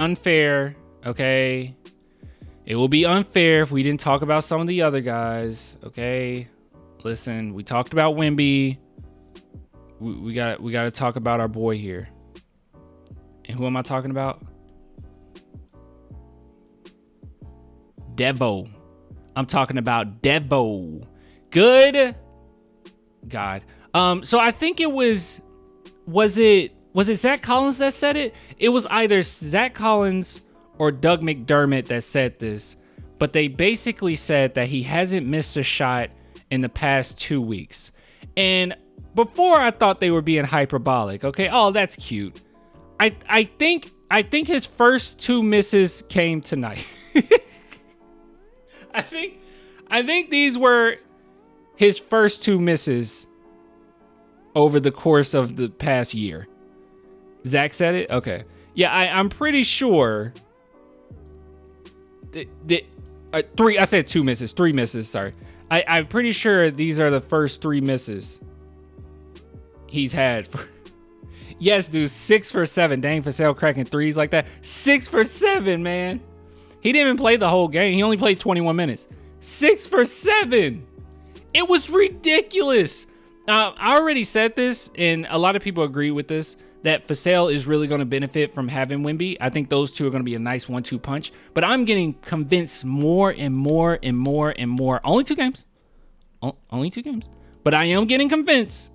unfair, okay? It will be unfair if we didn't talk about some of the other guys, okay? Listen, we talked about Wemby. We got to talk about our boy here. And who am I talking about? Devo. I'm talking about Devo. Good God. So I think it was it Zach Collins that said it? It was either Zach Collins or Doug McDermott that said this, but they basically said that he hasn't missed a shot in the past 2 weeks. And before I thought they were being hyperbolic. Okay. Oh, that's cute. I think his first 2 misses came tonight. I think these were his first 2 misses over the course of the past year. Zach said it? Okay. Yeah, I'm pretty sure. Three. I said 2 misses. 3 misses. Sorry. I'm pretty sure these are the first 3 misses he's had. Yes, dude. 6 for 7. Dang, Vassell cracking threes like that. 6 for 7, man. He didn't even play the whole game. He only played 21 minutes. 6 for 7. It was ridiculous. I already said this, and a lot of people agree with this, that Vassell is really going to benefit from having Wemby. I think those two are going to be a nice 1-2 punch. But I'm getting convinced more and more and more and more. Only 2 games. Only 2 games. But I am getting convinced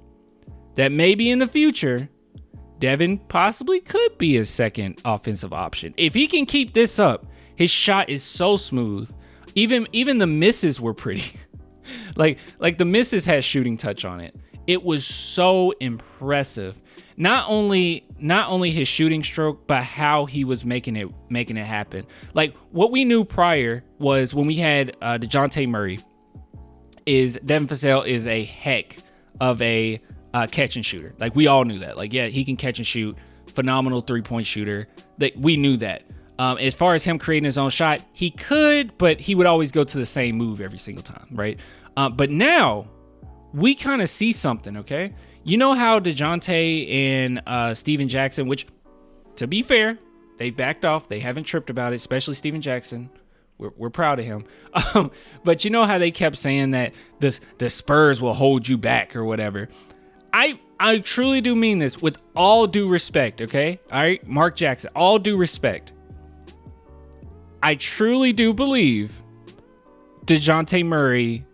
that maybe in the future, Devin possibly could be his second offensive option. If he can keep this up, his shot is so smooth. Even the misses were pretty. like the misses had shooting touch on it. It was so impressive. Not only his shooting stroke, but how he was making it happen. Like what we knew prior was when we had DeJounte Murray, is Devin Vassell is a heck of a catch and shooter. Like we all knew that. Like yeah, he can catch and shoot. Phenomenal 3-point shooter. That we knew that. As far as him creating his own shot, he could, but he would always go to the same move every single time, right? But now we kind of see something, okay? You know how DeJounte and Steven Jackson, which, to be fair, they've backed off. They haven't tripped about it, especially Steven Jackson. We're proud of him. But you know how they kept saying that the Spurs will hold you back or whatever. I truly do mean this with all due respect, okay? All right, Mark Jackson, all due respect. I truly do believe DeJounte Murray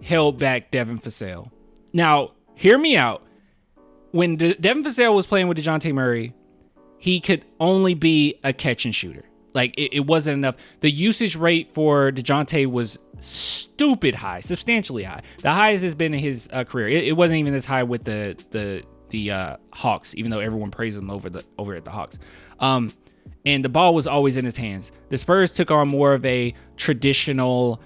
held back Devin Vassell. Now, hear me out. When Devin Vassell was playing with DeJounte Murray, he could only be a catch and shooter. Like, it wasn't enough. The usage rate for DeJounte was stupid high, substantially high. The highest has been in his career. It wasn't even this high with the Hawks, even though everyone praised him over at the Hawks. And the ball was always in his hands. The Spurs took on more of a traditional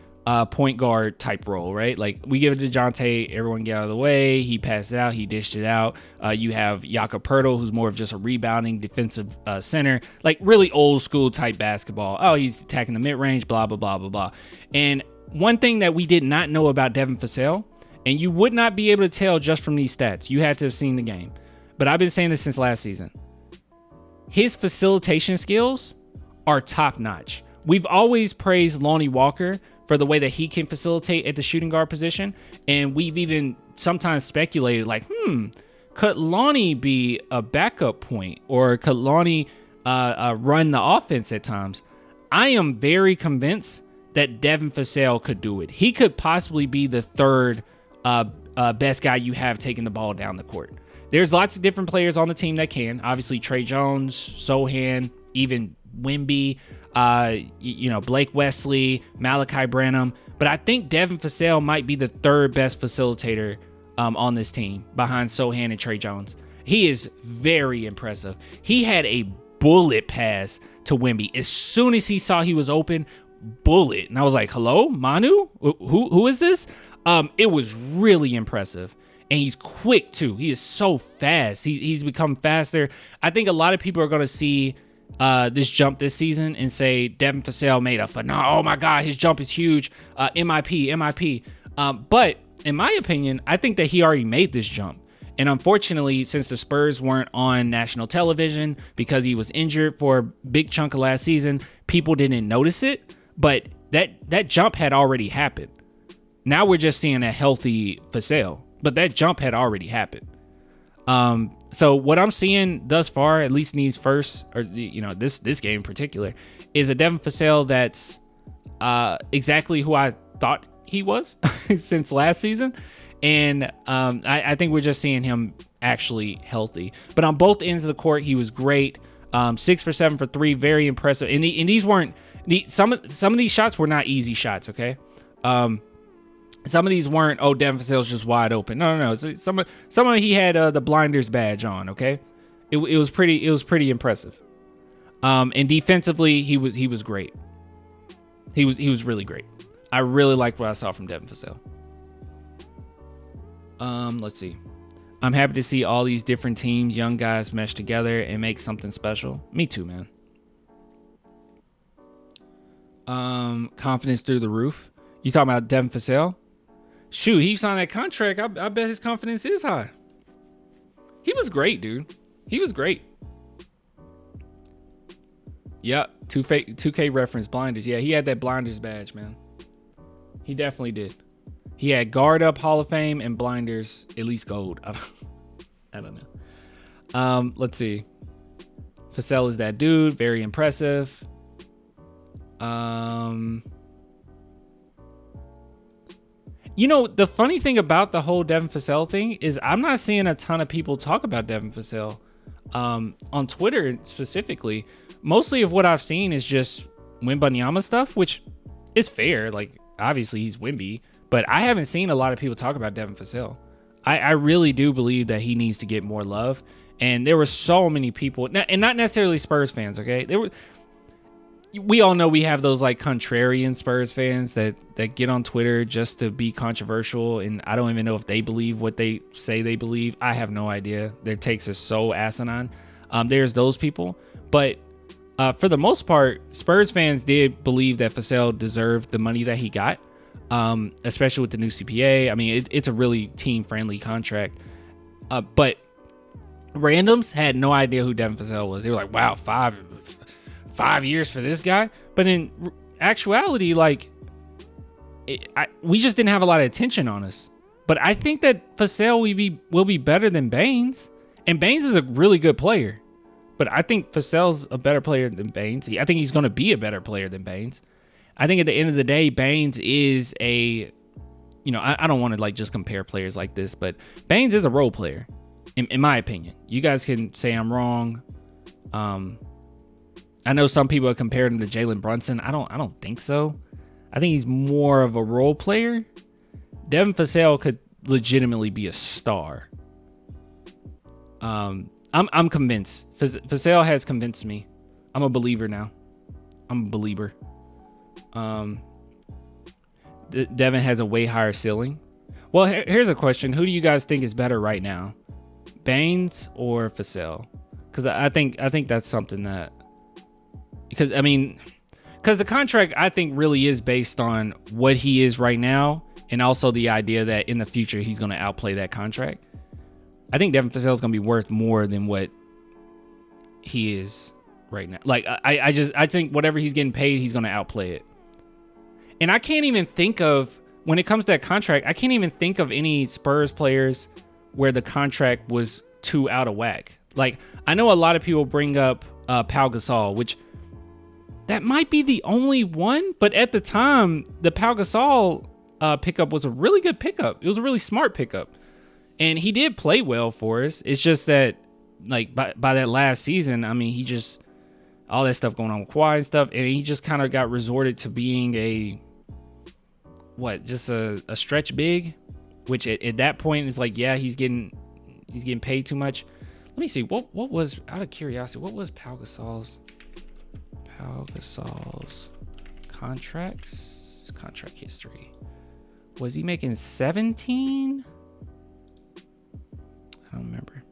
point guard type role, right? Like we give it to DeJounte, everyone get out of the way. He passed it out. He dished it out. You have Jakob Poeltl, who's more of just a rebounding defensive center, like really old school type basketball. Oh, he's attacking the mid range, blah, blah, blah, blah, blah. And one thing that we did not know about Devin Vassell, and you would not be able to tell just from these stats. You had to have seen the game. But I've been saying this since last season. His facilitation skills are top notch. We've always praised Lonnie Walker for the way that he can facilitate at the shooting guard position. And we've even sometimes speculated like, could Lonnie be a backup point, or could Lonnie run the offense at times? I am very convinced that Devin Vassell could do it. He could possibly be the third best guy you have taking the ball down the court. There's lots of different players on the team that can. Obviously, Trey Jones, Sohan, even Wemby, Blake Wesley, Malachi Branham. But I think Devin Vassell might be the third best facilitator on this team behind Sohan and Trey Jones. He is very impressive. He had a bullet pass to Wemby. As soon as he saw he was open, bullet. And I was like, hello, Manu? Who is this? It was really impressive. And he's quick, too. He is so fast. He's become faster. I think a lot of people are going to see this jump this season and say Devin Vassell made a phenomenal. Oh, my God, his jump is huge. MIP. But in my opinion, I think that he already made this jump. And unfortunately, since the Spurs weren't on national television because he was injured for a big chunk of last season, people didn't notice it. But that jump had already happened. Now we're just seeing a healthy Vassell, but that jump had already happened. So what I'm seeing thus far, at least in these first, or this game in particular, is a Devin Vassell that's exactly who I thought he was since last season. And I think we're just seeing him actually healthy. But on both ends of the court, he was great. 6 for 7 for 3, very impressive. And these weren't some of these shots were not easy shots. Okay, some of these weren't. Oh, Devin Vassell's just wide open. No. Some of he had the blinders badge on. Okay, it was pretty impressive. And defensively, he was great. He was really great. I really liked what I saw from Devin Vassell. Let's see. I'm happy to see all these different teams, young guys mesh together and make something special. Me too, man. Confidence through the roof. You talking about Devin Vassell? Shoot, he signed that contract. I bet his confidence is high. He was great, dude. He was great. Yep, 2K reference blinders. Yeah, he had that blinders badge, man. He definitely did. He had guard up Hall of Fame and blinders, at least gold. I don't know. Let's see. Vassell is that dude. Very impressive. The funny thing about the whole Devin Vassell thing is I'm not seeing a ton of people talk about Devin Vassell on Twitter specifically. Mostly of what I've seen is just Wembanyama stuff, which is fair. Like, obviously he's Wemby, but I haven't seen a lot of people talk about Devin Vassell. I really do believe that he needs to get more love. And there were so many people, and not necessarily Spurs fans, okay? We all know we have those like contrarian Spurs fans that get on Twitter just to be controversial, and I don't even know if they believe what they say they believe. I have no idea. Their takes are so asinine. There's those people, but for the most part, Spurs fans did believe that Vassell deserved the money that he got, especially with the new CPA. I mean, it's a really team-friendly contract, but randoms had no idea who Devin Vassell was. They were like, wow, 5 years for this guy. But in actuality, like, we just didn't have a lot of attention on us. But I think that Vassell will be better than Baines, and Baines is a really good player. But I think Vassell's a better player than Baines. I think he's going to be a better player than Baines. I think at the end of the day, Baines is I don't want to like just compare players like this, but Baines is a role player, in my opinion. You guys can say I'm wrong. I know some people have compared him to Jalen Brunson. I don't think so. I think he's more of a role player. Devin Vassell could legitimately be a star. I'm convinced. Vassell has convinced me. I'm a believer now. I'm a believer. Devin has a way higher ceiling. Well, here's a question. Who do you guys think is better right now? Baines or Vassell? Because I think that's something that... Because the contract, I think, really is based on what he is right now, and also the idea that in the future he's going to outplay that contract. I think Devin Vassell is going to be worth more than what he is right now. Like, I think whatever he's getting paid, he's going to outplay it. And I can't even think of, when it comes to that contract, I can't even think of any Spurs players where the contract was too out of whack. Like, I know a lot of people bring up Pau Gasol, which that might be the only one. But at the time, the Pau Gasol pickup was a really good pickup. It was a really smart pickup. And he did play well for us. It's just that, like, by that last season, I mean, he just, all that stuff going on with Kawhi and stuff, and he just kind of got resorted to being a stretch big, which at that point is like, yeah, he's getting paid too much. Let me see, what was, out of curiosity, what was Pau Gasol's contract history? Was he making 17? I don't remember.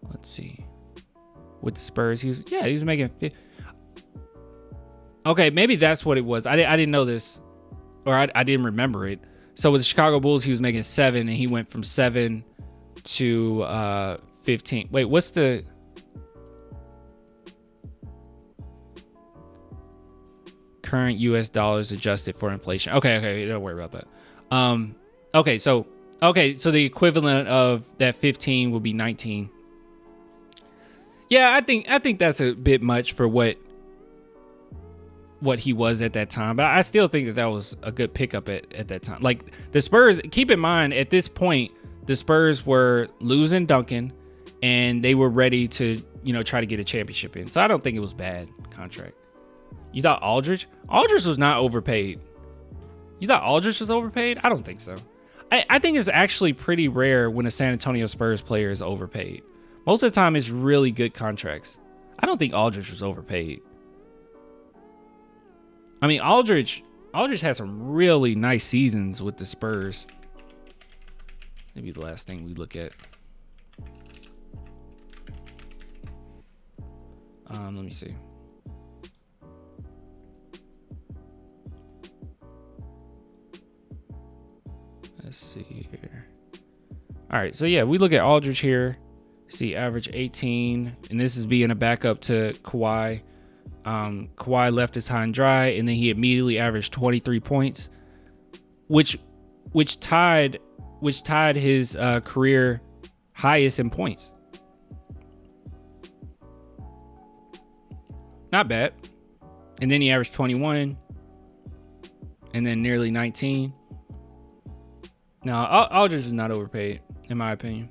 Let's see. With the Spurs, he was making. Okay, maybe that's what it was. I didn't know this, or I didn't remember it. So with the Chicago Bulls, he was making 7, and he went from 7 to 15. Wait, what's the current US dollars adjusted for inflation? Okay, don't worry about that. Okay, so the equivalent of that 15 will be 19. Yeah, I think that's a bit much for what he was at that time, but I still think that was a good pickup at that time. Like the Spurs, keep in mind at this point, the Spurs were losing Duncan and they were ready to, try to get a championship in. So I don't think it was bad contract. You thought Aldridge? Aldridge was not overpaid. You thought Aldridge was overpaid? I don't think so. I think it's actually pretty rare when a San Antonio Spurs player is overpaid. Most of the time, it's really good contracts. I don't think Aldridge was overpaid. I mean, Aldridge had some really nice seasons with the Spurs. Maybe the last thing we look at. Let me see. Let's see here. All right, so yeah, we look at Aldridge here. See, average 18, and this is being a backup to Kawhi. Kawhi left his high and dry, and then he immediately averaged 23 points, which tied his career highest in points. Not bad. And then he averaged 21, and then nearly 19. Now, Aldridge is not overpaid, in my opinion.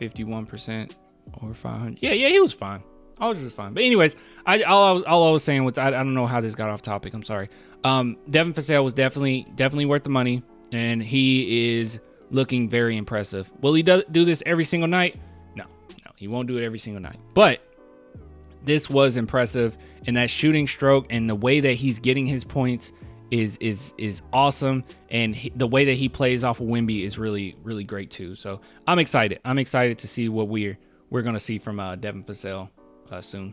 51% or 500. Yeah, he was fine. Aldridge was fine. But anyways, all I was saying was I don't know how this got off topic. I'm sorry. Devin Vassell was definitely worth the money, and he is looking very impressive. Will he do this every single night? No, he won't do it every single night. But this was impressive, and that shooting stroke and the way that he's getting his points is awesome, and the way that he plays off of Wemby is really, really great too. So I'm excited to see what we're going to see from Devin Vassell soon.